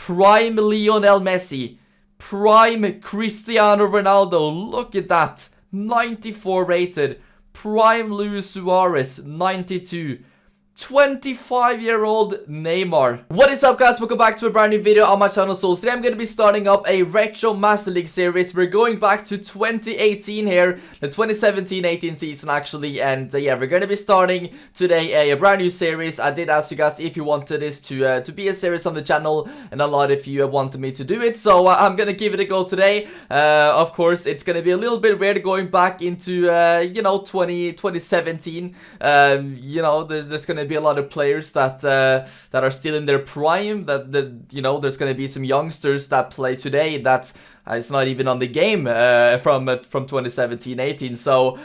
Prime Lionel Messi. Prime Cristiano Ronaldo. Look at that. 94 rated. Prime Luis Suarez. 92. 25-year-old Neymar. What is up, guys? Welcome back to a brand new video on my channel. So today I'm going to be starting up a Retro Master League series. We're going back to 2018 here, the 2017-18 season actually, and yeah, we're going to be starting today a brand new series. I did ask you guys if you wanted this to be a series on the channel, and a lot of you wanted me to do it, so I'm going to give it a go today. Of course, it's going to be a little bit weird going back into you know, 2017. You know, there's going to be a lot of players that are still in their prime, you know, there's going to be some youngsters that play today that it's not even on the game from 2017-18. So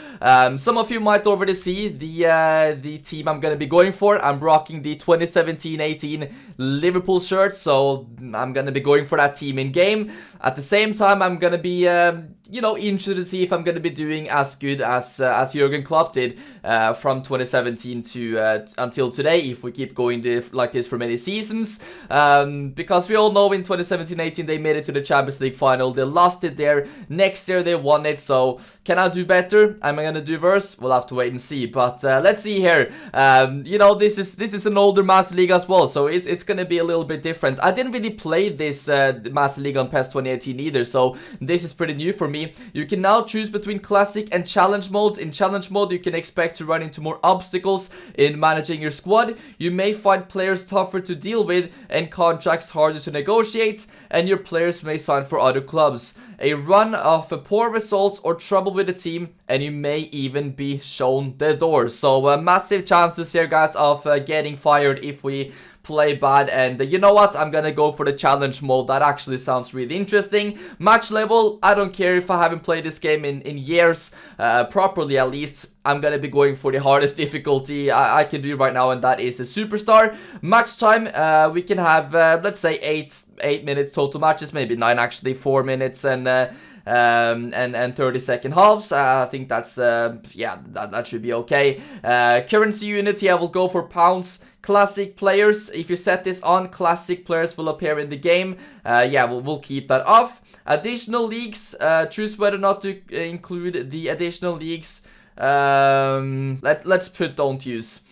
some of you might already see the team I'm going to be going for. I'm rocking the 2017-18 Liverpool shirt, so I'm going to be going for that team in game. At the same time, I'm going to be you know, interested to see if I'm going to be doing as good as Jurgen Klopp did from 2017 to until today, if we keep going like this for many seasons. Because we all know in 2017-18 they made it to the Champions League final. They lost it there. Next year they won it. So can I do better? Am I going to do worse? We'll have to wait and see. But let's see here. You know, this is an older Master League as well, so it's going to be a little bit different. I didn't really play this Master League on PES 2018 either, so this is pretty new for me. You can now choose between classic and challenge modes. In challenge mode, you can expect to run into more obstacles in managing your squad. You may find players tougher to deal with and contracts harder to negotiate, and your players may sign for other clubs. A run of poor results or trouble with the team, and you may even be shown the door. So massive chances here, guys, of getting fired if we play bad. And you know what, I'm gonna go for the challenge mode. That actually sounds really interesting. Match level, I don't care if I haven't played this game in years, properly at least. I'm gonna be going for the hardest difficulty I can do right now, and that is a superstar. Match time, we can have let's say 8 minutes total matches, maybe 9 actually, 4 minutes and 30-second halves. I think that's yeah, that should be okay. Currency unity, I will go for pounds. Classic players, if you set this on, classic players will appear in the game. Yeah, we'll keep that off. Additional leagues, choose whether or not to include the additional leagues. Let's put don't use.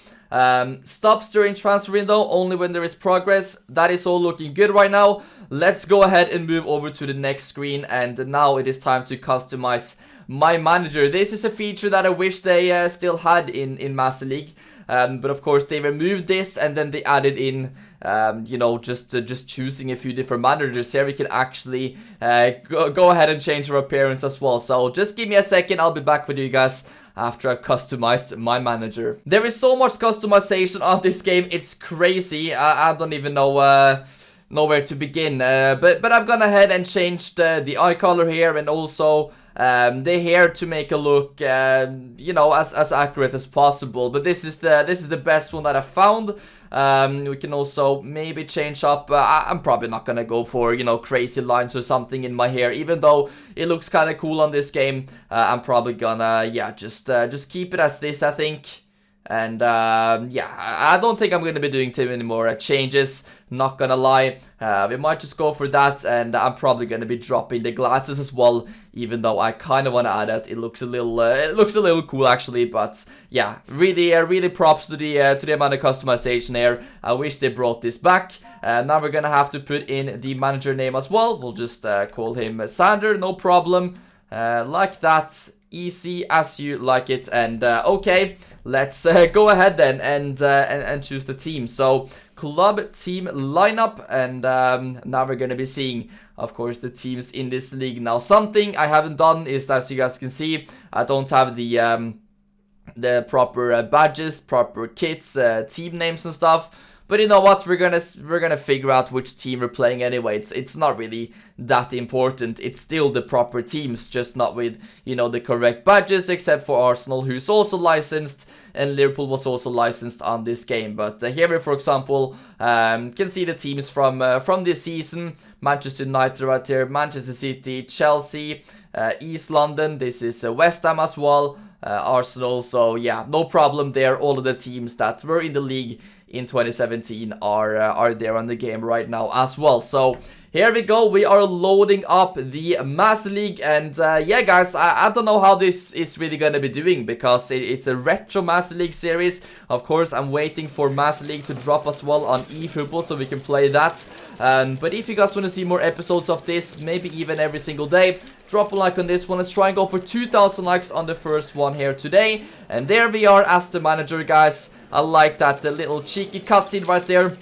Stops during transfer window, only when there is progress. That is all looking good right now. Let's go ahead and move over to the next screen, and now it is time to customize my manager. This is a feature that I wish they still had in Master League. But of course they removed this, and then they added in you know, just choosing a few different managers. Here we can actually go ahead and change our appearance as well. So just give me a second, I'll be back with you guys after I've customized my manager. There is so much customization on this game, it's crazy. I don't even know where to begin. But I've gone ahead and changed the eye color here, and also the hair to make it look you know, as accurate as possible. But this is the best one that I found. We can also maybe change up. I'm probably not gonna go for, you know, crazy lines or something in my hair, even though it looks kind of cool on this game. I'm probably gonna, yeah, just keep it as this, I think. And yeah, I don't think I'm gonna be doing too many more changes, not gonna lie. We might just go for that, and I'm probably gonna be dropping the glasses as well, even though I kind of want to add it. It looks a little cool actually. But yeah, really props to the amount of customization here. I wish they brought this back. Now we're gonna have to put in the manager name as well. We'll just call him Sander, no problem. Like that, easy as you like it. And okay, let's go ahead then and choose the team. So club team lineup, and now we're gonna be seeing, of course, the teams in this league. Now, something I haven't done is, as you guys can see, I don't have the proper badges, proper kits, team names and stuff. But you know what, we're gonna figure out which team we're playing anyway. It's not really that important. It's still the proper teams, just not with, you know, the correct badges, except for Arsenal, who's also licensed, and Liverpool was also licensed on this game. But here we, for example, can see the teams from this season. Manchester United right here, Manchester City, Chelsea, East London. This is West Ham as well. Arsenal. So yeah, no problem there. All of the teams that were in the league in 2017 are there on the game right now as well. So here we go, we are loading up the Master League, and yeah guys, I don't know how this is really gonna be doing, because it's a retro Master League series. Of course, I'm waiting for Master League to drop as well on eFootball so we can play that. But if you guys want to see more episodes of this, maybe even every single day, drop a like on this one. Let's try and go for 2,000 likes on the first one here today. And there we are as the manager, guys. I like that little cheeky cutscene right there.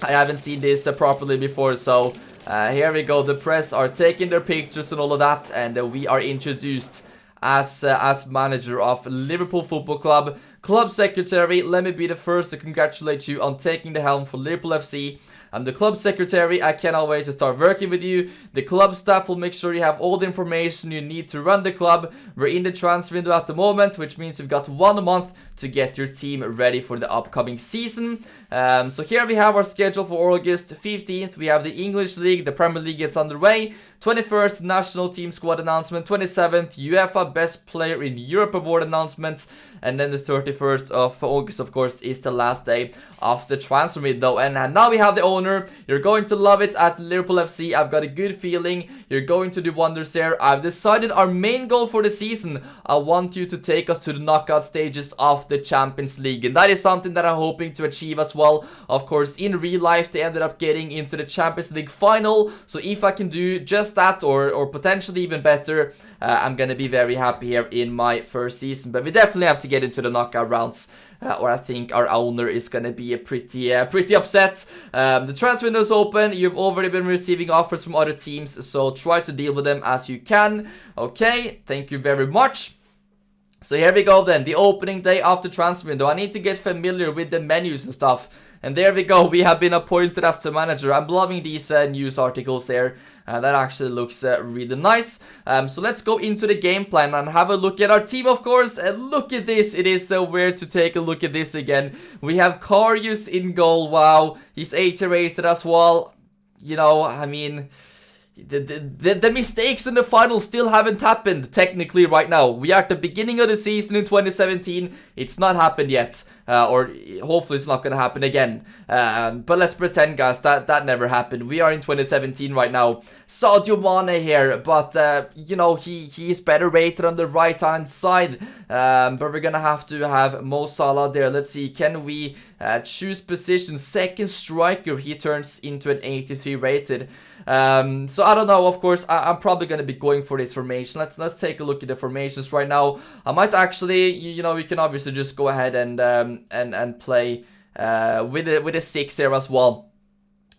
I haven't seen this properly before, so here we go. The press are taking their pictures and all of that, and we are introduced as manager of Liverpool Football Club. Club secretary, let me be the first to congratulate you on taking the helm for Liverpool FC. I'm the club secretary. I cannot wait to start working with you. The club staff will make sure you have all the information you need to run the club. We're in the transfer window at the moment, which means you've got 1 month to get your team ready for the upcoming season. So here we have our schedule for August 15th. We have the English League, the Premier League gets underway. 21st, National Team Squad announcement. 27th, UEFA Best Player in Europe Award announcement. And then the 31st of August, of course, is the last day of the transfer window. And now we have the owner. You're going to love it at Liverpool FC. I've got a good feeling you're going to do wonders there. I've decided our main goal for the season. I want you to take us to the knockout stages of the Champions League. And that is something that I'm hoping to achieve as well. Of course, in real life, they ended up getting into the Champions League final. So if I can do just that, or potentially even better, I'm gonna be very happy here in my first season. But we definitely have to get into the knockout rounds, or I think our owner is gonna be pretty upset. The transfer window is open. You've already been receiving offers from other teams, so try to deal with them as you can. Okay, thank you very much. So here we go then, the opening day of the transfer window. I need to get familiar with the menus and stuff. And there we go, we have been appointed as the manager. I'm loving these news articles here. That actually looks really nice. So let's go into the game plan and have a look at our team, of course. And look at this, it is so weird to take a look at this again. We have Karius in goal, wow. He's 80 rated as well. You know, I mean, the mistakes in the final still haven't happened technically right now. We are at the beginning of the season in 2017. It's not happened yet, or hopefully it's not gonna happen again. But let's pretend, guys, that never happened. We are in 2017 right now. Sadio Mane here, but you know, he's better rated on the right hand side. But we're gonna have to have Mo Salah there. Let's see, can we choose position? Second striker, he turns into an 83 rated. So I don't know, of course, I'm probably going to be going for this formation. Let's take a look at the formations right now. I might actually, you know, we can obviously just go ahead and play with a 6 here as well.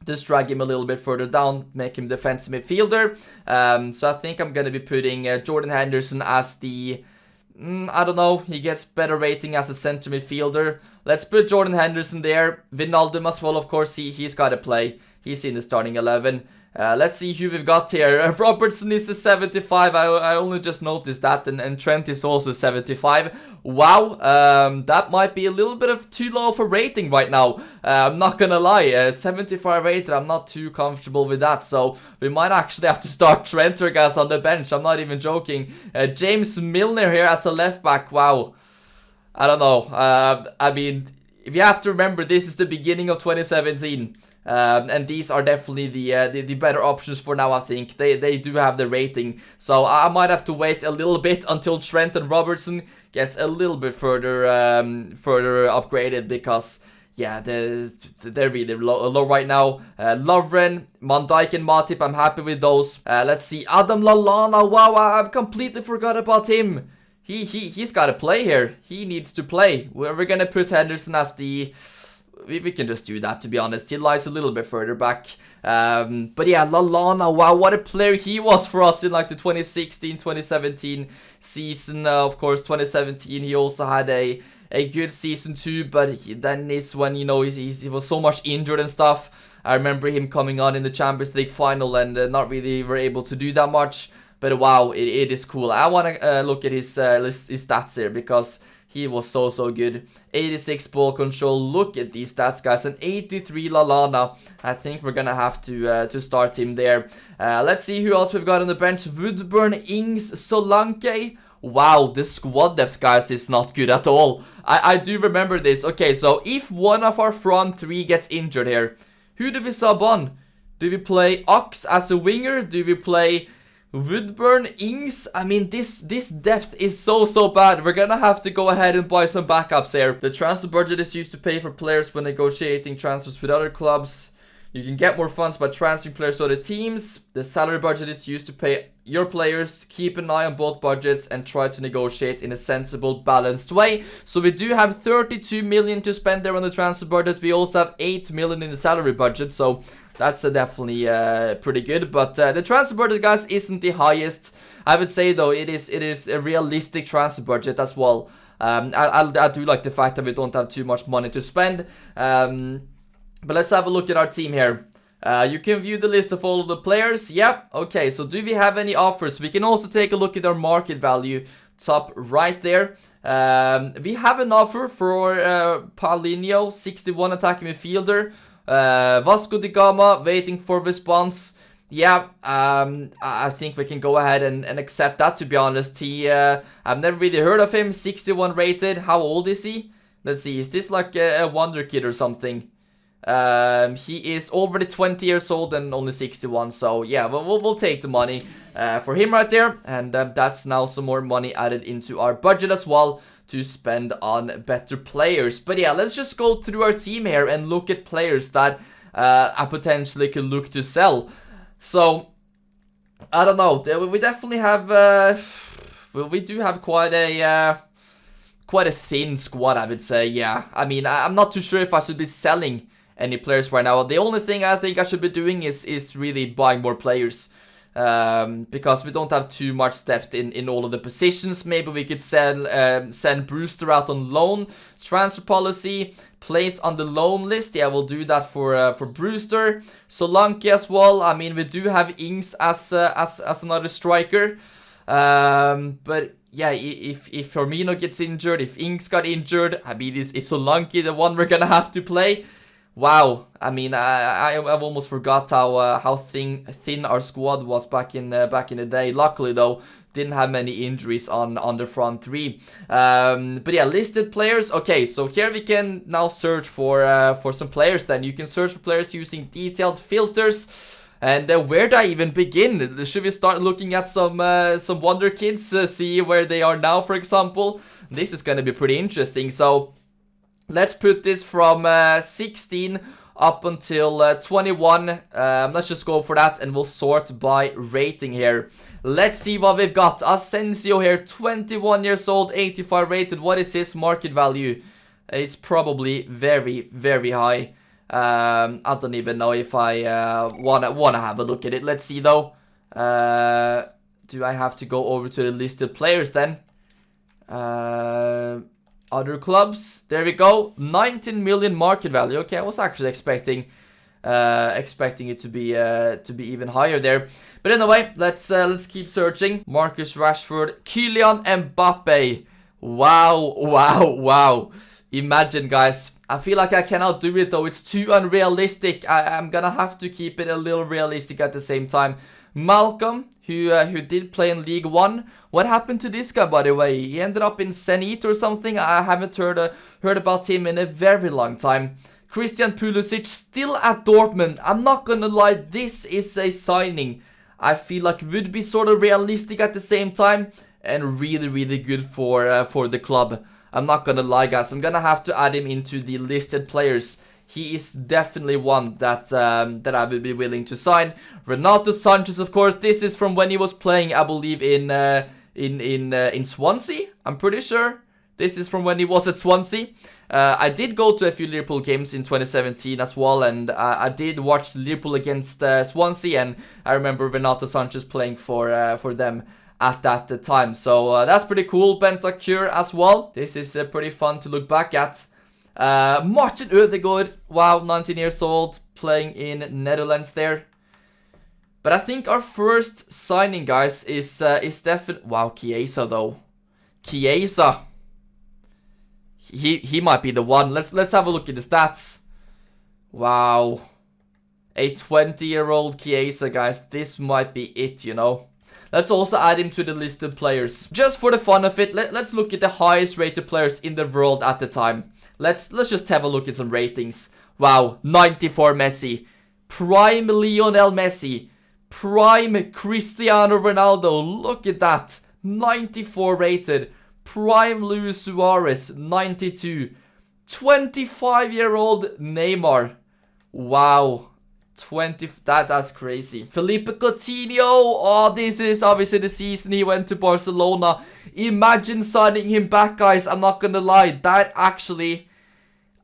Just drag him a little bit further down, make him defensive midfielder. So I think I'm going to be putting Jordan Henderson as the... I don't know, he gets better rating as a center midfielder. Let's put Jordan Henderson there. Wijnaldum as well, of course, he's got to play. He's in the starting 11. Let's see who we've got here. Robertson is a 75. I only just noticed that. And Trent is also 75. Wow. That might be a little bit of too low for rating right now. I'm not gonna lie. 75 rated. I'm not too comfortable with that. So we might actually have to start Trent, guys, on the bench. I'm not even joking. James Milner here as a left back. Wow. I don't know. I mean, if you have to remember, this is the beginning of 2017. And these are definitely the better options for now, I think. They do have the rating. So I might have to wait a little bit until Trent and Robertson gets a little bit further upgraded, because yeah, they're really low right now. Lovren, Van Dijk and Matip, I'm happy with those. Let's see, Adam Lallana, wow, I've completely forgot about him. He's got to play here. He needs to play. We're gonna put Henderson as the... We can just do that, to be honest. He lies a little bit further back. But yeah, Lallana, wow, what a player he was for us in like the 2016-2017 season. Of course, 2017, he also had a good season too, but then is when, you know, he was so much injured and stuff. I remember him coming on in the Champions League final and not really were able to do that much. But wow, it is cool. I want to look at his stats here, because he was so good. 86 ball control. Look at these stats, guys. And 83 Lallana. I think we're gonna have to start him there. Let's see who else we've got on the bench. Woodburn, Ings, Solanke. wow, the squad depth, guys, is not good at all. I do remember this. Okay, so if one of our front three gets injured here, who do we sub on? Do we play Ox as a winger? Do we play Woodburn, Ings? I mean, this depth is so bad. We're gonna have to go ahead and buy some backups here. The transfer budget is used to pay for players when negotiating transfers with other clubs. You can get more funds by transferring players to other teams. The salary budget is used to pay your players. Keep an eye on both budgets and try to negotiate in a sensible, balanced way. So we do have 32 million to spend there on the transfer budget. We also have 8 million in the salary budget, so that's definitely pretty good. But the transfer budget, guys, isn't the highest. I would say, though, it is a realistic transfer budget as well. I do like the fact that we don't have too much money to spend. But let's have a look at our team here. You can view the list of all of the players. Yep, okay, so do we have any offers? We can also take a look at our market value, top right there. We have an offer for Paulinho, 61 attacking midfielder. Vasco da Gama, waiting for response. Yeah, I think we can go ahead and accept that, to be honest. I've never really heard of him, 61 rated. How old is he? Let's see, is this like a wonder kid or something? He is already 20 years old and only 61, so yeah, we'll take the money for him right there, and that's now some more money added into our budget as well to spend on better players. But yeah, let's just go through our team here and look at players that I potentially could look to sell. So, I don't know, we definitely have, we do have quite a thin squad, I would say. Yeah, I mean, I'm not too sure if I should be selling any players right now. The only thing I think I should be doing is really buying more players, because we don't have too much depth in all of the positions. Maybe we could send Brewster out on loan. Transfer policy, place on the loan list. Yeah, we'll do that for Brewster. Solanke as well. I mean, we do have Ings as another striker, but yeah, if Firmino gets injured, if Ings got injured, I mean, is Solanke the one we're gonna have to play? Wow, I mean, I've almost forgot how thin our squad was back in the day. Luckily, though, didn't have many injuries on the front three. But yeah, listed players. Okay, so here we can now search for some players. Then you can search for players using detailed filters. And where do I even begin? Should we start looking at some wonder kids, see where they are now, for example? This is gonna be pretty interesting. So let's put this from 16 up until 21. Let's just go for that, and we'll sort by rating here. Let's see what we've got. Asensio here, 21 years old, 85 rated. What is his market value? It's probably very, very high. I don't even know if I wanna have a look at it. Let's see though. Do I have to go over to the listed players then? Other clubs. There we go. 19 million market value. Okay, I was actually expecting it to be even higher there. But anyway, let's keep searching. Marcus Rashford, Kylian Mbappe. Wow. Imagine, guys. I feel like I cannot do it though. It's too unrealistic. I'm gonna have to keep it a little realistic at the same time. Malcolm, who did play in League 1. What happened to this guy, by the way? He ended up in Zenit or something. I haven't heard about him in a very long time. Christian Pulisic still at Dortmund. I'm not gonna lie, this is a signing I feel like would be sort of realistic at the same time and really good for the club. I'm not gonna lie, guys. I'm gonna have to add him into the listed players. He is definitely one that I would be willing to sign. Renato Sanchez, of course. This is from when he was playing, I believe, in Swansea. I'm pretty sure this is from when he was at Swansea. I did go to a few Liverpool games in 2017 as well, and I did watch Liverpool against Swansea, and I remember Renato Sanchez playing for them at that time. So that's pretty cool. Bentancur as well. This is pretty fun to look back at. Martin Ødegaard, wow, 19 years old, playing in Netherlands there. But I think our first signing, guys, is definitely, wow, Chiesa though. Chiesa. He might be the one. Let's have a look at the stats. Wow. A 20-year-old Chiesa, guys. This might be it, you know. let's also add him to the listed players. Just for the fun of it, let's look at the highest rated players in the world at the time. Let's just have a look at some ratings. Wow, 94 Messi. Prime Lionel Messi. Prime Cristiano Ronaldo. Look at that. 94 rated. Prime Luis Suarez. 92. 25-year-old Neymar. Wow. That's crazy. Felipe Coutinho. Oh, this is obviously the season he went to Barcelona. Imagine signing him back, guys. I'm not gonna lie. That actually...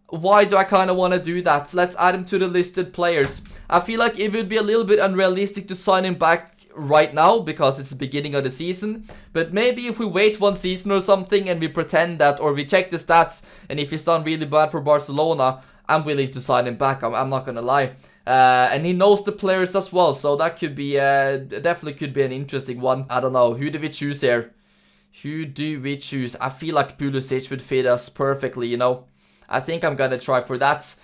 Why do I kind of want to do that? Let's add him to the listed players. I feel like it would be a little bit unrealistic to sign him back right now because it's the beginning of the season. But maybe if we wait one season or something and we pretend that, or we check the stats, and if he's done really bad for Barcelona, I'm willing to sign him back. I'm not gonna lie. And he knows the players as well, so that could be definitely could be an interesting one. I don't know. Who do we choose here? Who do we choose? I feel like Pulisic would fit us perfectly, you know. I think I'm gonna try for that.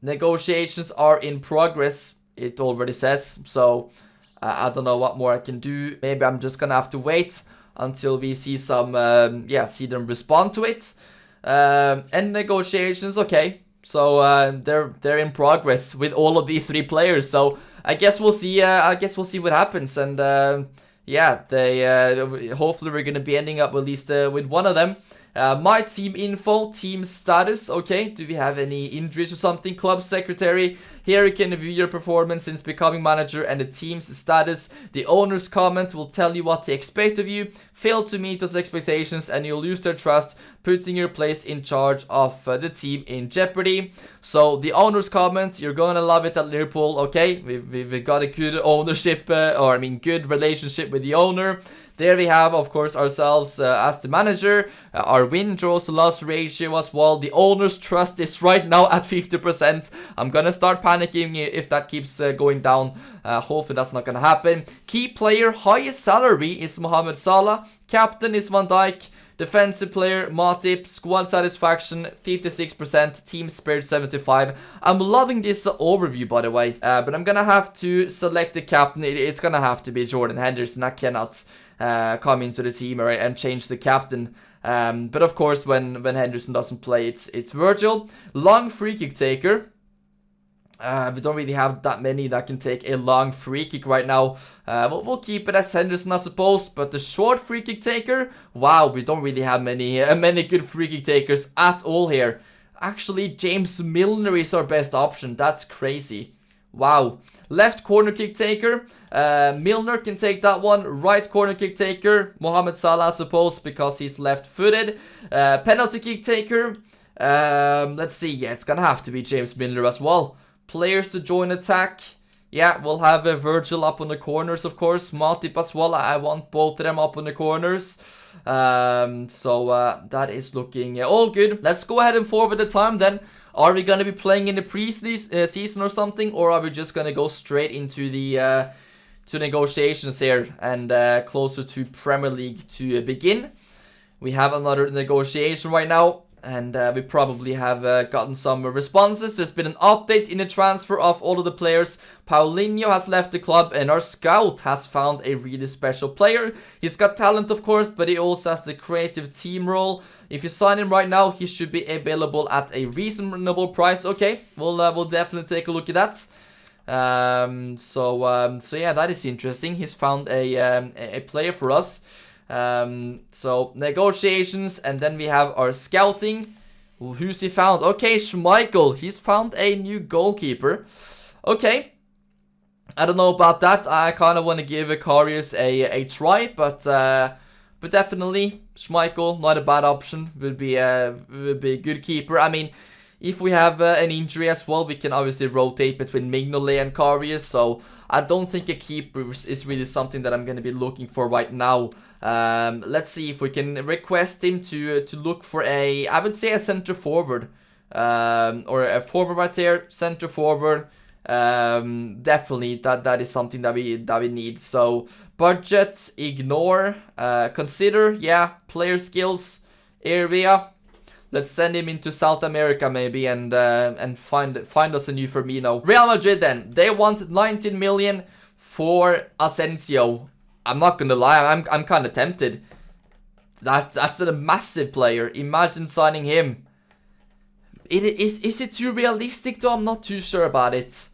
Negotiations are in progress, it already says. So I don't know what more I can do. Maybe I'm just gonna have to wait until we see some, see them respond to it. And negotiations, okay. So they're in progress with all of these 3 players. So I guess we'll see. What happens. And hopefully we're gonna be ending up at least with one of them. My team info, team status, okay, do we have any injuries or something? Club secretary, here you can view your performance since becoming manager and the team's status. The owner's comment will tell you what they expect of you. Fail to meet those expectations and you'll lose their trust, putting your place in charge of the team in jeopardy. So the owner's comment, you're gonna love it at Liverpool, okay? We've got a good ownership, good relationship with the owner. There we have, of course, ourselves as the manager. Our win, draws, loss ratio as well. The owner's trust is right now at 50%. I'm gonna start panicking if that keeps going down. Hopefully that's not gonna happen. Key player, highest salary is Mohamed Salah. Captain is Van Dijk. Defensive player, Matip. Squad satisfaction, 56%. Team spirit, 75%. I'm loving this overview, by the way. But I'm gonna have to select the captain. It's gonna have to be Jordan Henderson. I cannot come into the team and change the captain. But of course, when Henderson doesn't play, it's Virgil. Long free kick taker. We don't really have that many that can take a long free kick right now. We'll keep it as Henderson, I suppose. But the short free kick taker, wow, we don't really have many good free kick takers at all here. Actually, James Milner is our best option. That's crazy. Wow. Left corner kick taker, Milner can take that one. Right corner kick taker, Mohamed Salah, I suppose, because he's left-footed. Penalty kick taker, let's see, yeah, it's gonna have to be James Milner as well. Players to join attack, yeah, we'll have Virgil up on the corners, of course. Matip as well, I want both of them up on the corners. That is looking all good. Let's go ahead and forward the time then. Are we going to be playing in the pre-season or something? Or are we just going to go straight into the negotiations here and closer to Premier League to begin? We have another negotiation right now. And we probably have gotten some responses. There's been an update in the transfer of all of the players. Paulinho has left the club and our scout has found a really special player. He's got talent, of course, but he also has the creative team role. If you sign him right now, he should be available at a reasonable price. Okay, we'll definitely take a look at that. Yeah, that is interesting. He's found a player for us. So negotiations, and then we have our scouting. Who's he found? Okay, Schmeichel. He's found a new goalkeeper. Okay, I don't know about that. I kind of want to give Karius a try, but definitely Schmeichel, not a bad option. Would be a good keeper. I mean, if we have an injury as well, we can obviously rotate between Mignolet and Karius. So I don't think a keeper is really something that I'm going to be looking for right now. Let's see if we can request him to look for I would say a center forward, or a forward right there, center forward. Definitely that is something that we need. So budget, ignore, consider, yeah, player skills area. Let's send him into South America maybe and find us a new Firmino. Real Madrid then, they want 19 million for Asensio. I'm not gonna lie, I'm kind of tempted. That's a massive player. Imagine signing him. Is it too realistic though? I'm not too sure about it.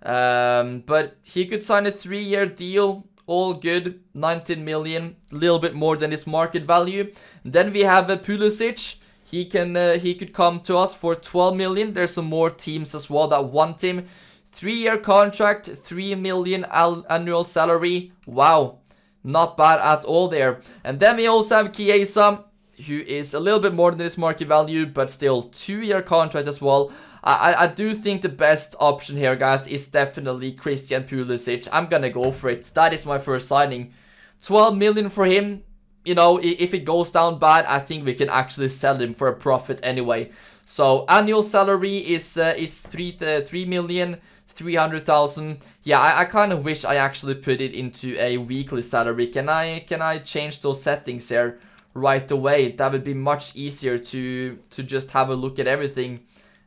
But he could sign a 3-year deal. All good. 19 million. A little bit more than his market value. Then we have Pulisic. He could come to us for 12 million. There's some more teams as well that want him. 3-year contract. 3 million annual salary. Wow. Not bad at all there. And then we also have Chiesa, who is a little bit more than his market value, but still 2-year contract as well. I do think the best option here, guys, is definitely Christian Pulisic. I'm gonna go for it. That is my first signing. 12 million for him. You know, if it goes down bad, I think we can actually sell him for a profit anyway. So annual salary is 3,300,000. Yeah, I kind of wish I actually put it into a weekly salary. Can I change those settings here right away? That would be much easier to just have a look at everything.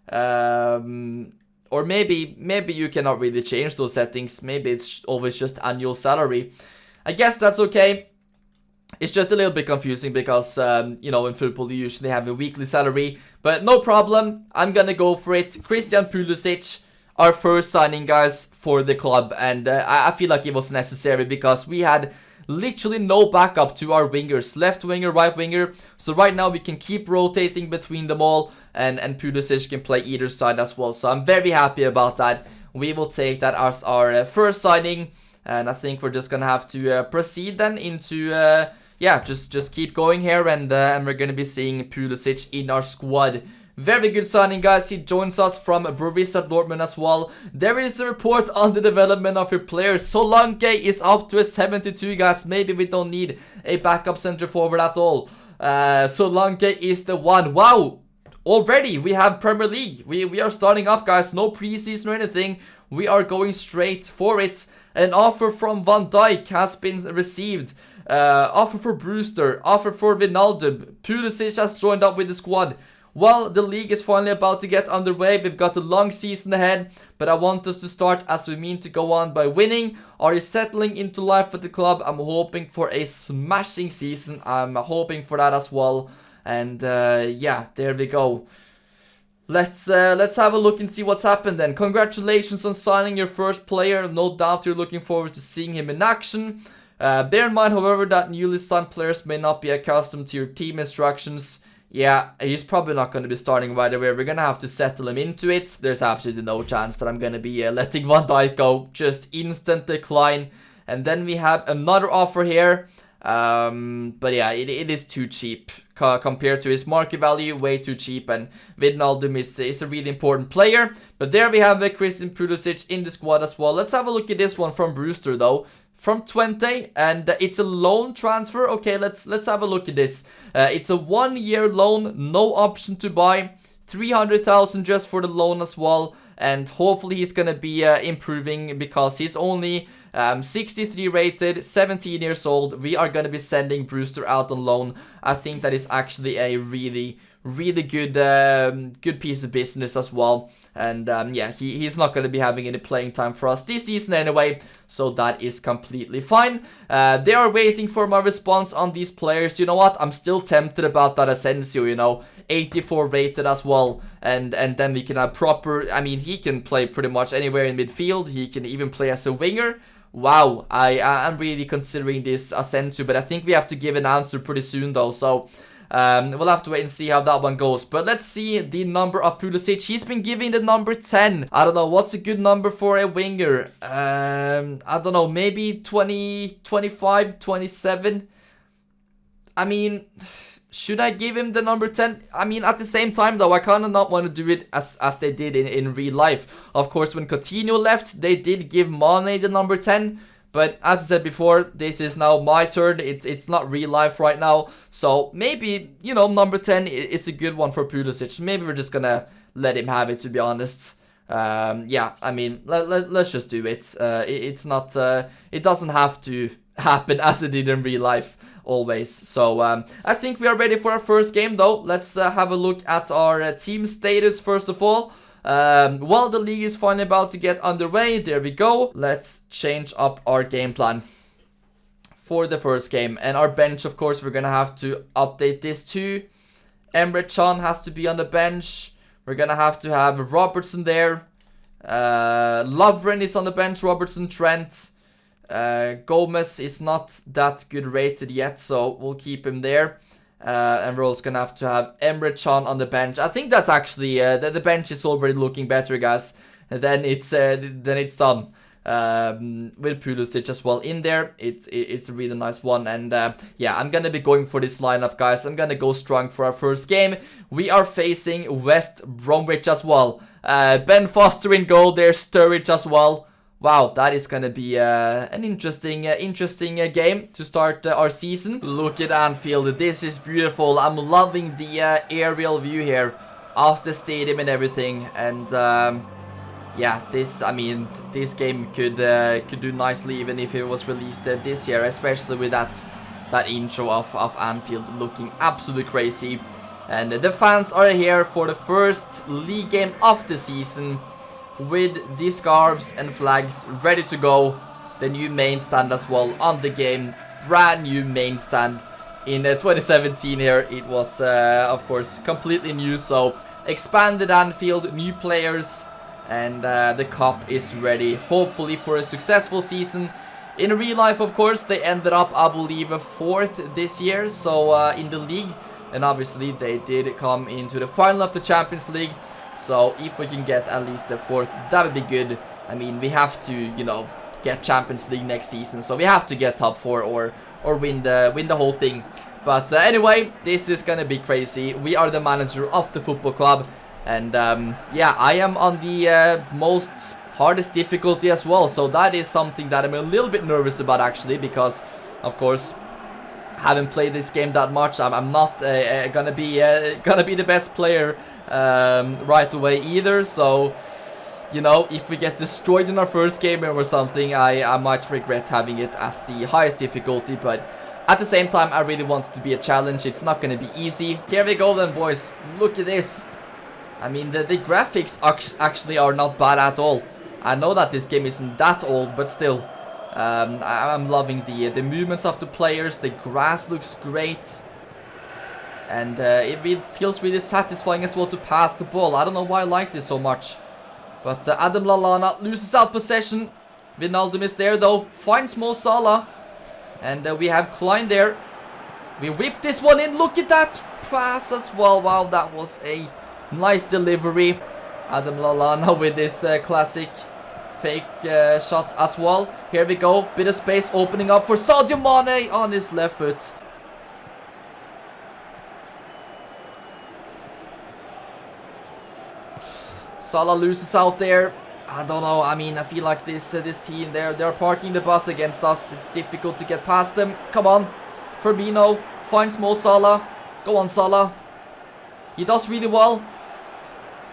Or maybe you cannot really change those settings. Maybe it's always just annual salary. I guess that's okay. It's just a little bit confusing because, you know, in football you usually have a weekly salary. But no problem. I'm gonna go for it. Christian Pulisic, our first signing, guys, for the club. And I feel like it was necessary because we had literally no backup to our wingers. Left winger, right winger. So right now we can keep rotating between them all. And Pulisic can play either side as well. So I'm very happy about that. We will take that as our first signing. And I think we're just gonna have to proceed then into, yeah, just keep going here. And we're gonna be seeing Pulisic in our squad. Very good signing, guys. He joins us from Borussia Dortmund as well. There is a report on the development of your players. Solanke is up to a 72, guys. Maybe we don't need a backup center forward at all. Solanke is the one. Wow! Already, we have Premier League. We are starting up, guys. No preseason or anything. We are going straight for it. An offer from Van Dijk has been received. Offer for Brewster. Offer for Wijnaldum. Pulisic has joined up with the squad. Well, the league is finally about to get underway. We've got a long season ahead, but I want us to start as we mean to go on by winning. Are you settling into life at the club? I'm hoping for a smashing season. I'm hoping for that as well. And yeah, there we go. Let's have a look and see what's happened then. Congratulations on signing your first player. No doubt you're looking forward to seeing him in action. Bear in mind, however, that newly signed players may not be accustomed to your team instructions. Yeah, he's probably not going to be starting right away. We're going to have to settle him into it. There's absolutely no chance that I'm going to be letting Van Dijk go. Just instant decline. And then we have another offer here. But yeah, it is too cheap compared to his market value, way too cheap. And Wijnaldum is a really important player. But there we have Christian Pulisic in the squad as well. Let's have a look at this one from Brewster though. From Twente, and it's a loan transfer. Okay, let's have a look at this. It's a 1-year loan, no option to buy. 300,000 just for the loan as well. And hopefully he's gonna be improving because he's only 63 rated, 17 years old. We are gonna be sending Brewster out on loan. I think that is actually a really good good piece of business as well. And yeah, he's not going to be having any playing time for us this season anyway, so that is completely fine. They are waiting for my response on these players. You know what? I'm still tempted about that Asensio, you know, 84 rated as well. And then we can have proper, I mean, he can play pretty much anywhere in midfield. He can even play as a winger. Wow, I'm really considering this Asensio, but I think we have to give an answer pretty soon though, so we'll have to wait and see how that one goes. But let's see the number of Pulisic. He's been giving the number 10. I don't know, what's a good number for a winger? I don't know, maybe 20, 25, 27. I mean, should I give him the number 10? I mean, at the same time though, I kind of not want to do it as they did in real life. Of course, when Coutinho left, they did give Mane the number 10. But as I said before, this is now my turn. It's not real life right now. So maybe, you know, number 10 is a good one for Pulisic. Maybe we're just gonna let him have it, to be honest. Yeah, I mean, let's just do it. It's not, it doesn't have to happen as it did in real life always. So I think we are ready for our first game though. Let's have a look at our team status first of all. While the league is finally about to get underway, there we go. Let's change up our game plan for the first game. And our bench, of course, we're gonna have to update this too. Emre Can has to be on the bench. We're gonna have to have Robertson there. Lovren is on the bench. Robertson, Trent. Gomez is not that good rated yet, so we'll keep him there. And we're also gonna have to have Emre Can on the bench. I think that's actually the bench is already looking better, guys. And then it's done. With Pulisic as well in there. It's a really nice one. And yeah, I'm gonna be going for this lineup, guys. I'm gonna go strong for our first game. We are facing West Bromwich as well. Ben Foster in goal there, Sturridge as well. Wow, that is gonna be an interesting game to start our season. Look at Anfield, this is beautiful. I'm loving the aerial view here of the stadium and everything. And yeah, this game could do nicely even if it was released this year, especially with that intro of Anfield looking absolutely crazy. And the fans are here for the first league game of the season, with the scarves and flags ready to go. The new main stand as well on the game. Brand new main stand. In 2017 here, it was of course completely new. So expanded Anfield, new players, and the cup is ready, hopefully for a successful season. In real life, of course, they ended up, I believe, 4th this year, so in the league. And obviously they did come into the final of the Champions League. So if we can get at least the 4th, that would be good. I mean, we have to, you know, get Champions League next season, so we have to get top 4 or win the whole thing. But anyway, this is gonna be crazy. We are the manager of the football club, and yeah, I am on the most hardest difficulty as well. So that is something that I'm a little bit nervous about actually, because of course, haven't played this game that much. I'm not gonna be the best player right away either. So, you know, if we get destroyed in our first game or something, I might regret having it as the highest difficulty. But at the same time, I really want it to be a challenge. It's not gonna be easy. Here we go then, boys. Look at this. I mean, the graphics actually are not bad at all. I know that this game isn't that old, but still. I'm loving the movements of the players. The grass looks great. And it feels really satisfying as well to pass the ball. I don't know why I like this so much. But Adam Lallana loses out possession. Wijnaldum is there though. Finds Mo Salah. And we have Klein there. We whip this one in. Look at that pass as well. Wow, that was a nice delivery. Adam Lallana with this classic fake shots as well. Here we go. Bit of space opening up for Sadio Mane on his left foot. Salah loses out there. I don't know. I mean, I feel like this team, they're parking the bus against us. It's difficult to get past them. Come on. Firmino finds Mo Salah. Go on, Salah. He does really well.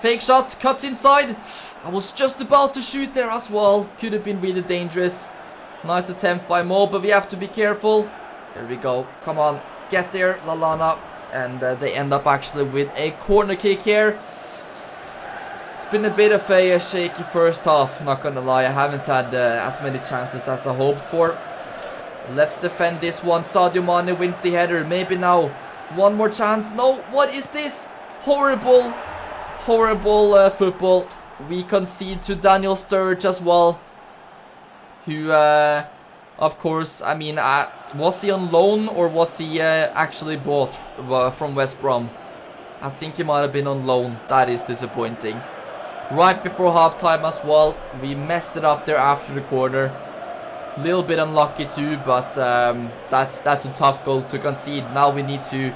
Fake shot, cuts inside. I was just about to shoot there as well. Could have been really dangerous. Nice attempt by Mo, but we have to be careful. Here we go. Come on, get there, Lallana. And they end up actually with a corner kick here. It's been a bit of a shaky first half, not gonna lie. I haven't had as many chances as I hoped for. Let's defend this one. Sadio Mane wins the header. Maybe now. One more chance. No, what is this? Horrible football. We concede to Daniel Sturridge as well, who of course, I mean, was he on loan or was he actually bought from West Brom? I think he might have been on loan. That is disappointing. Right before halftime as well, we messed it up there after the corner. Little bit unlucky too, but that's a tough goal to concede. Now we need to,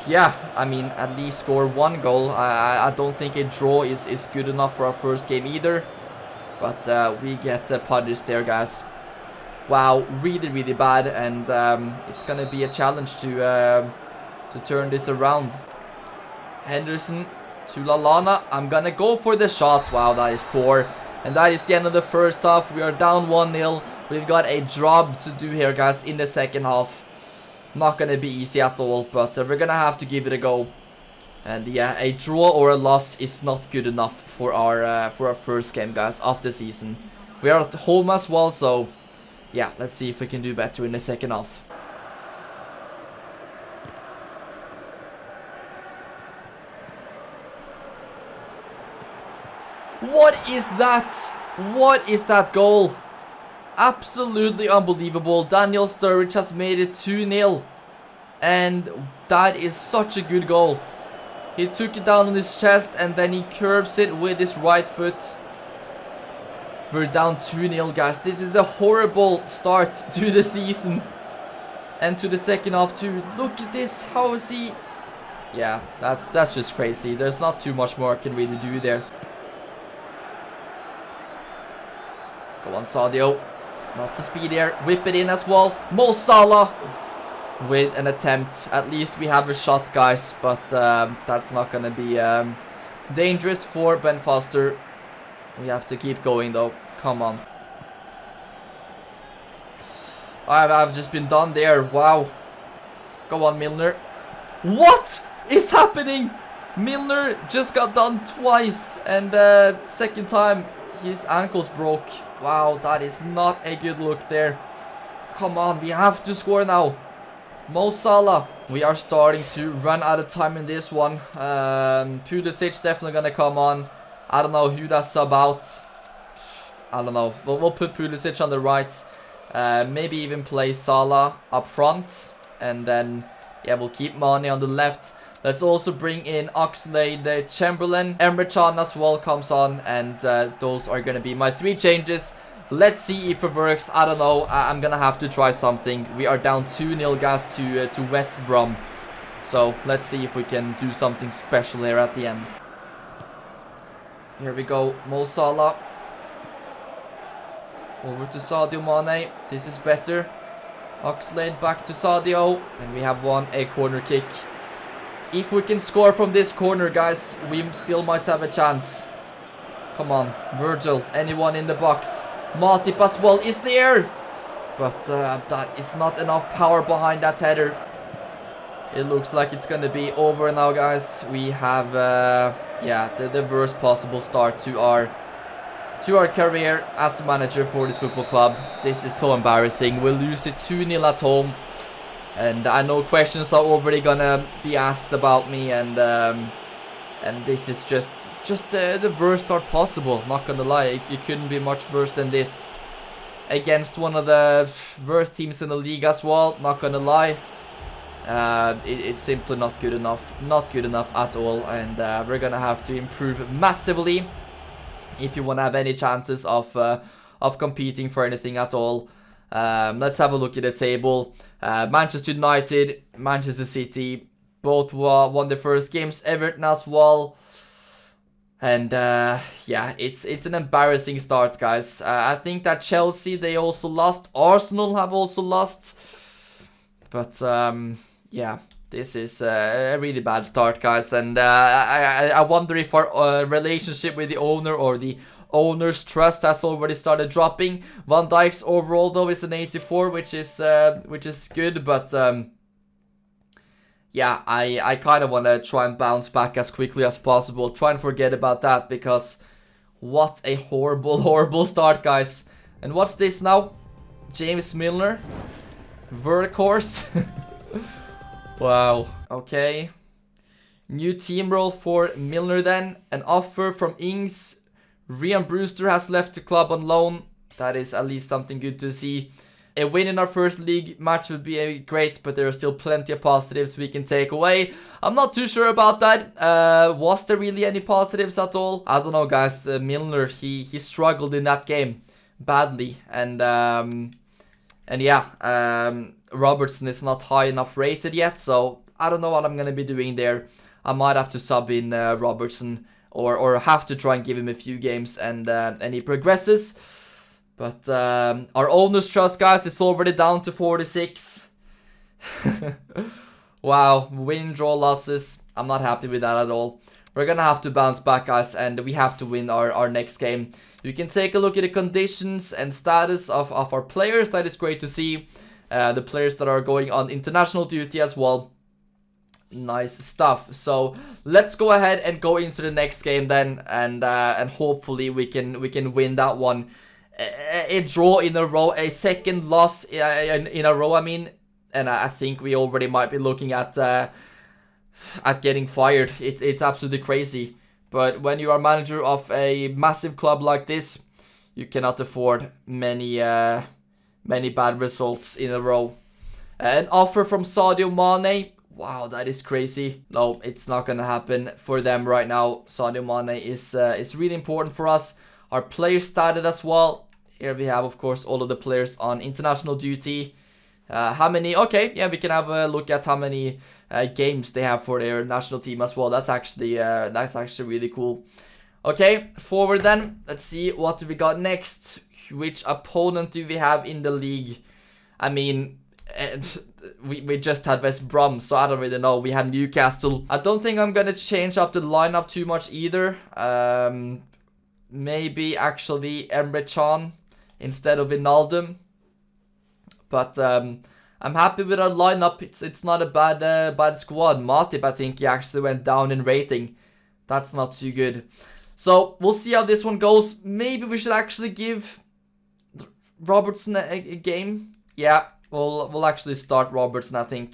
yeah, I mean, at least score one goal. I don't think a draw is good enough for our first game either. But we get punished there, guys. Wow, really bad, and it's gonna be a challenge to turn this around. Henderson to Lallana. I'm gonna go for the shot. Wow, that is poor. And that is the end of the first half. We are down 1-0. We've got a job to do here, guys, in the second half. Not gonna be easy at all, but we're gonna have to give it a go. And yeah, a draw or a loss is not good enough for our first game, guys, of the season. We are at home as well, so yeah, let's see if we can do better in the second half. What is that? What is that goal? Absolutely unbelievable. Daniel Sturridge has made it 2-0. And that is such a good goal. He took it down on his chest and then he curves it with his right foot. We're down 2-0, guys. This is a horrible start to the season. And to the second half too. Look at this. How is he? Yeah, that's just crazy. There's not too much more I can really do there. Go on, Sadio. Lots of speed here. Whip it in as well. Mo Salah with an attempt. At least we have a shot, guys. But that's not going to be dangerous for Ben Foster. We have to keep going, though. Come on. I've just been done there. Wow. Go on, Milner. What is happening? Milner just got done twice. And second time, his ankles broke. Wow, that is not a good look there. Come on, we have to score now. Mo Salah. We are starting to run out of time in this one. Pulisic definitely going to come on. I don't know who that's about. I don't know. We'll put Pulisic on the right. Maybe even play Salah up front. And then, yeah, we'll keep Mane on the left. Let's also bring in Oxlade-Chamberlain. Emre Can as well comes on. And those are going to be my 3 changes. Let's see if it works. I don't know. I'm going to have to try something. We are down 2-0, guys, to West Brom. So let's see if we can do something special here at the end. Here we go. Mo Salah. Over to Sadio Mane. This is better. Oxlade back to Sadio. And we have won a corner kick. If we can score from this corner, guys, we still might have a chance. Come on. Virgil. Anyone in the box? Matip as well is there. But that is not enough power behind that header. It looks like it's going to be over now, guys. We have, yeah, the worst possible start to our career as a manager for this football club. This is so embarrassing. We'll lose it 2-0 at home. And I know questions are already going to be asked about me. And this is just the worst start possible. Not going to lie. It couldn't be much worse than this. Against one of the worst teams in the league as well. Not going to lie. It's simply not good enough. Not good enough at all. And we're going to have to improve massively if you want to have any chances of competing for anything at all. Let's have a look at the table. Manchester United, Manchester City, both won their first games. Everton as well. And yeah, it's an embarrassing start, guys. I think that Chelsea, they also lost. Arsenal have also lost. But yeah, this is a really bad start, guys. And I wonder if our relationship with the owner or the owner's trust has already started dropping. Van Dijk's overall, though, is an 84, which is good. But yeah, I kind of want to try and bounce back as quickly as possible. Try and forget about that, because what a horrible, horrible start, guys. And what's this now? James Milner. Workhorse. Wow. Okay. New team role for Milner then. An offer from Ings. Ryan Brewster has left the club on loan. That is at least something good to see. A win in our first league match would be great, but there are still plenty of positives we can take away. I'm not too sure about that. Was there really any positives at all? I don't know, guys. Milner, he struggled in that game badly. And yeah, Robertson is not high enough rated yet, so I don't know what I'm going to be doing there. I might have to sub in Robertson or have to try and give him a few games and he progresses. But our owner's trust, guys, is already down to 46. Wow, win, draw, losses. I'm not happy with that at all. We're going to have to bounce back, guys, and we have to win our next game. You can take a look at the conditions and status of our players. That is great to see. The players that are going on international duty as well. Nice stuff. So let's go ahead and go into the next game then, and hopefully we can win that one. A draw in a row, a second loss in a row, I mean, and I think we already might be looking at getting fired. It's absolutely crazy. But when you are manager of a massive club like this, you cannot afford many bad results in a row. An offer from Sadio Mane. Wow, that is crazy. No, it's not gonna happen for them right now. Sadio Mane is really important for us. Our players started as well. Here we have, of course, all of the players on international duty. How many? Okay, yeah, we can have a look at how many games they have for their national team as well. That's actually really cool. Okay, forward then. Let's see, what do we got next? Which opponent do we have in the league? I mean, we just had West Brom, so I don't really know. We have Newcastle. I don't think I'm gonna change up the lineup too much either. Maybe actually Emre Can instead of Wijnaldum. But I'm happy with our lineup. It's not a bad squad. Matip, I think he actually went down in rating. That's not too good. So we'll see how this one goes. Maybe we should actually give Robertson a game. Yeah, we'll actually start Robertson, I think.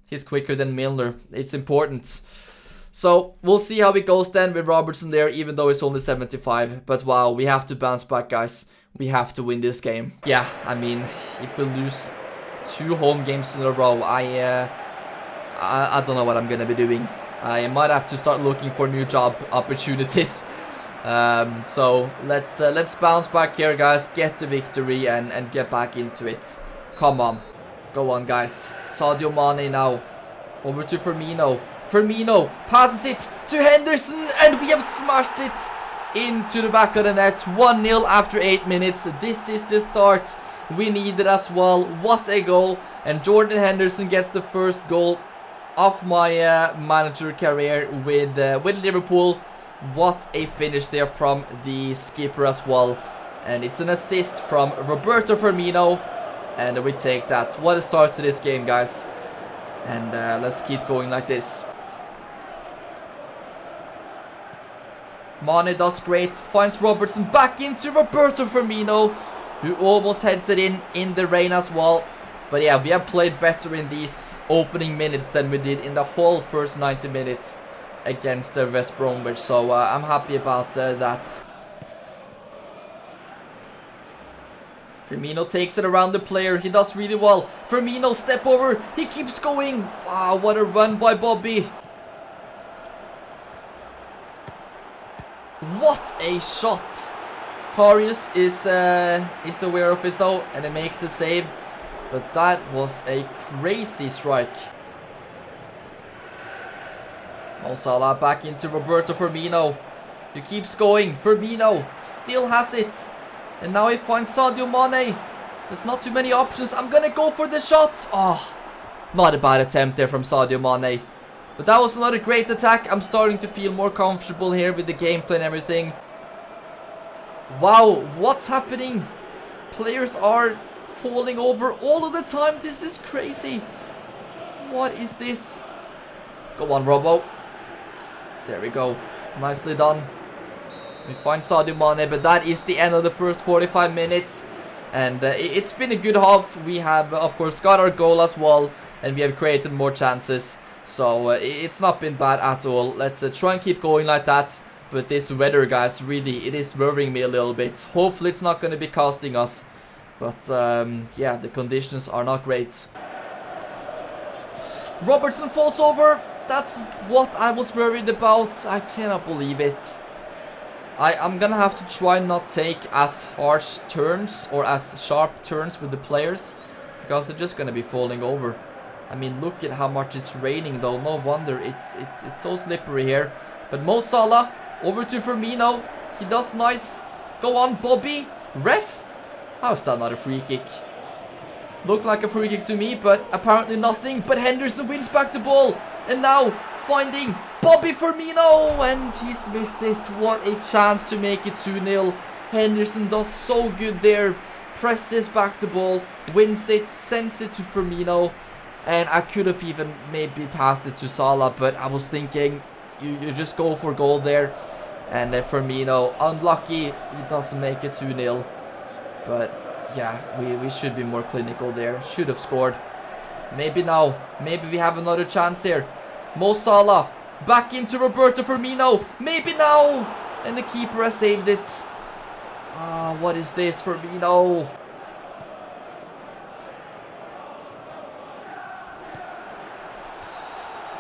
He's quicker than Milner. It's important. So we'll see how it goes then with Robertson there, even though it's only 75. But wow, we have to bounce back, guys. We have to win this game. Yeah, I mean, if we lose 2 home games in a row, I don't know what I'm gonna be doing. I might have to start looking for new job opportunities. So let's bounce back here, guys. Get the victory and get back into it. Come on, go on, guys. Sadio Mane now, over to Firmino. Firmino passes it to Henderson, and we have smashed it into the back of the net. 1-0 after 8 minutes. This is the start we needed as well. What a goal. And Jordan Henderson gets the first goal of my manager career with Liverpool. What a finish there from the skipper as well. And it's an assist from Roberto Firmino, and we take that. What a start to this game, guys. And let's keep going like this. Mane does great, finds Robertson, back into Roberto Firmino, who almost heads it in the rain as well. But yeah, we have played better in these opening minutes than we did in the whole first 90 minutes against West Bromwich. So I'm happy about that. Firmino takes it around the player. He does really well. Firmino, step over. He keeps going. Wow, what a run by Bobby. What a shot. Karius is aware of it though, and he makes the save. But that was a crazy strike. Mo Salah back into Roberto Firmino. He keeps going. Firmino still has it. And now he finds Sadio Mane. There's not too many options. I'm gonna go for the shot. Oh, not a bad attempt there from Sadio Mane. But that was another great attack. I'm starting to feel more comfortable here with the gameplay and everything. Wow, what's happening? Players are falling over all of the time. This is crazy. What is this? Go on, Robo. There we go. Nicely done. We find Sadio Mane, but that is the end of the first 45 minutes. And it's been a good half. We have, of course, got our goal as well. And we have created more chances. So it's not been bad at all. Let's try and keep going like that. But this weather, guys, really, it is worrying me a little bit. Hopefully it's not going to be costing us. But yeah, the conditions are not great. Robertson falls over. That's what I was worried about. I cannot believe it. I'm gonna have to try not take as harsh turns or as sharp turns with the players, because they're just gonna be falling over. I mean, look at how much it's raining though. No wonder it's so slippery here. But Mo Salah over to Firmino. He does nice. Go on, Bobby. Ref? How is that not a free kick? Looked like a free kick to me, but apparently nothing. But Henderson wins back the ball. And now finding Bobby Firmino, and he's missed it. What a chance to make it 2-0. Henderson does so good there. Presses back the ball, wins it, sends it to Firmino. And I could have even maybe passed it to Salah, but I was thinking you just go for goal there. And Firmino, unlucky, he doesn't make it 2-0. But yeah, we should be more clinical there. Should have scored. Maybe now. Maybe we have another chance here. Mo Salah, back into Roberto Firmino. Maybe now. And the keeper has saved it. Ah, what is this, Firmino?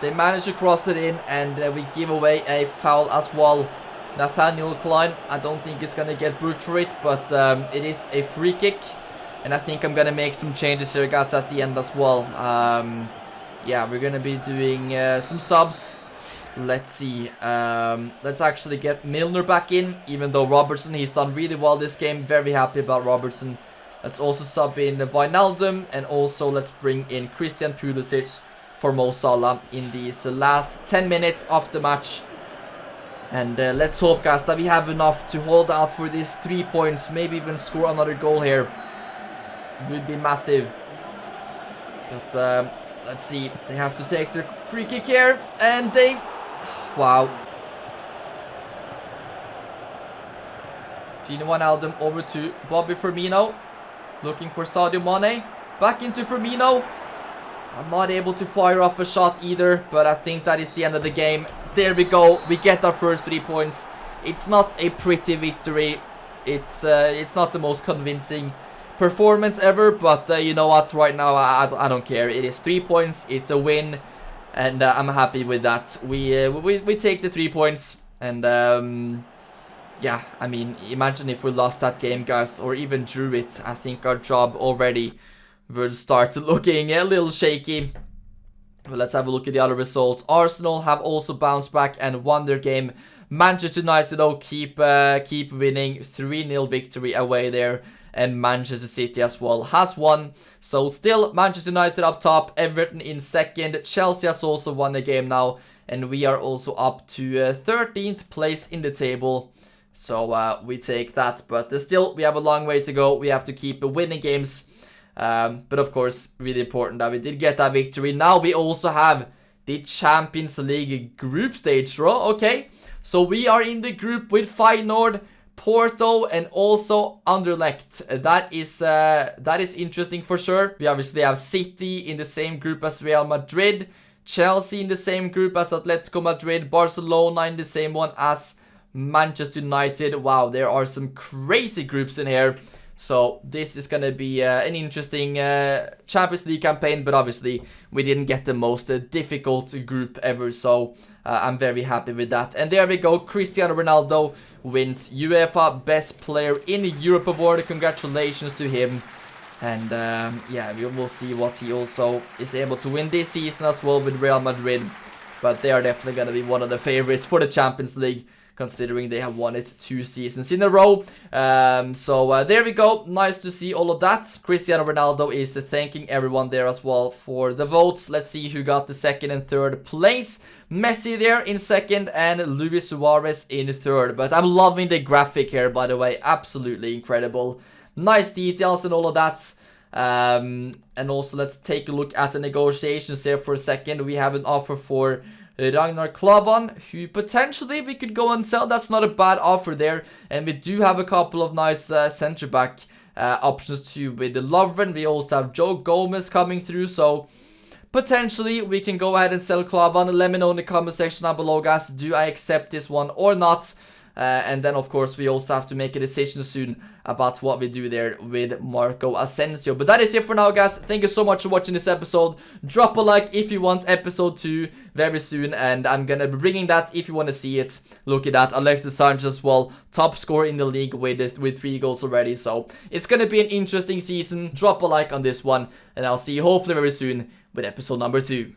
They managed to cross it in, and we give away a foul as well. Nathaniel Klein, I don't think he's going to get booked for it, but it is a free kick. And I think I'm going to make some changes here, guys, at the end as well. Yeah, we're going to be doing some subs. Let's see. Let's actually get Milner back in, even though Robertson, he's done really well this game. Very happy about Robertson. Let's also sub in Wijnaldum, and also let's bring in Christian Pulisic for Mo Salah in these last 10 minutes of the match. And let's hope, guys, that we have enough to hold out for these 3 points. Maybe even score another goal here. Would be massive. But let's see. They have to take their free kick here. And they... Wow. Gini Wijnaldum over to Bobby Firmino. Looking for Sadio Mane. Back into Firmino. I'm not able to fire off a shot either, but I think that is the end of the game. There we go. We get our first 3 points. It's not a pretty victory. It's not the most convincing performance ever, but you know what? Right now, I don't care. It is 3 points. It's a win, and I'm happy with that. We take the 3 points, and yeah, I mean, imagine if we lost that game, guys, or even drew it. I think our job already will start looking a little shaky. But let's have a look at the other results. Arsenal have also bounced back and won their game. Manchester United, though, keep winning. 3-0 victory away there. And Manchester City as well has won. So still Manchester United up top. Everton in second. Chelsea has also won the game now. And we are also up to 13th place in the table. So we take that. But still, we have a long way to go. We have to keep winning games. But of course, really important that we did get that victory. Now we also have the Champions League group stage draw. Okay, so we are in the group with Feyenoord, Porto, and also Anderlecht. That is interesting for sure. We obviously have City in the same group as Real Madrid, Chelsea in the same group as Atletico Madrid, Barcelona in the same one as Manchester United. Wow, there are some crazy groups in here. So this is going to be an interesting Champions League campaign, but obviously we didn't get the most difficult group ever, so I'm very happy with that. And there we go, Cristiano Ronaldo wins UEFA Best Player in Europe award. Congratulations to him. And yeah, we will see what he also is able to win this season as well with Real Madrid. But they are definitely going to be one of the favorites for the Champions League, considering they have won it 2 seasons in a row. So there we go. Nice to see all of that. Cristiano Ronaldo is thanking everyone there as well for the votes. Let's see who got the 2nd and 3rd place. Messi there in 2nd and Luis Suarez in 3rd. But I'm loving the graphic here, by the way. Absolutely incredible. Nice details and all of that. And also let's take a look at the negotiations here for a second. We have an offer for Ragnar Klavan, who potentially we could go and sell. That's not a bad offer there. And we do have a couple of nice centre-back options too with the Lovren. We also have Joe Gomez coming through. So potentially we can go ahead and sell Klavan. Let me know in the comment section down below, guys. Do I accept this one or not? And then, of course, we also have to make a decision soon about what we do there with Marco Asensio. But that is it for now, guys. Thank you so much for watching this episode. Drop a like if you want episode 2 very soon. And I'm going to be bringing that if you want to see it. Look at that. Alexis Sanchez as well. Top scorer in the league with 3 goals already. So it's going to be an interesting season. Drop a like on this one. And I'll see you hopefully very soon with episode number 2.